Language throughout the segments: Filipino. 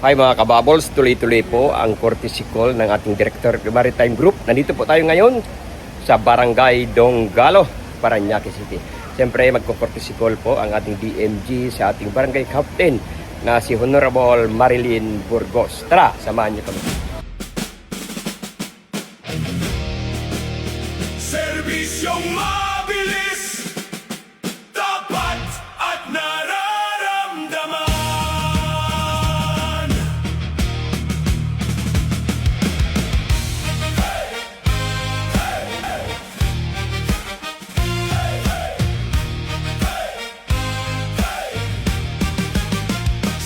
Hi mga kababols, tuloy-tuloy po ang courtesy call ng ating Director Maritime Group. Nandito po tayo ngayon sa Barangay Donggalo, Parañaque City. Siyempre magko-courtesy call po ang ating DMG sa ating Barangay Captain na si Honorable Marilyn Burgos. Tara, samahan niyo kami. Serbisyong mabilis, tapat at nararamdaman.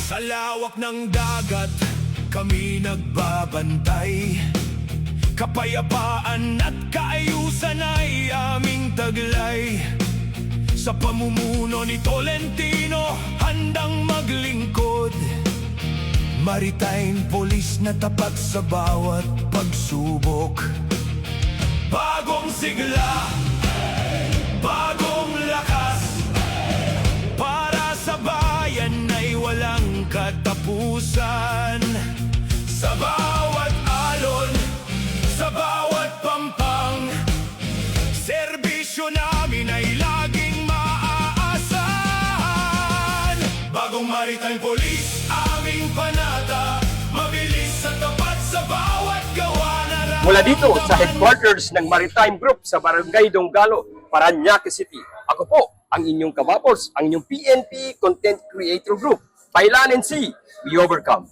Sa lawak ng dagat, kami nagbabantay. Kapayapaan at kaayusan ay aming taglay. Sa pamumuno ni Tolentino, handang maglingkod. Maritime Police na tapat sa bawat pagsubok. Bagong sigla, bagong lakas, para sa bayan ay walang katapusan. Sa bawat alon, sa bawat pampang, serbisyo namin ay laging maaasahan. Bagong Maritime Police, aming panata, mabilis at tapat sa bawat gawa na raramdaman. Mula dito sa headquarters ng Maritime Group sa Barangay Donggalo, Parañaque City. Ako po ang inyong kababols, ang inyong PNP Content Creator Group. Pailan and see, we overcome.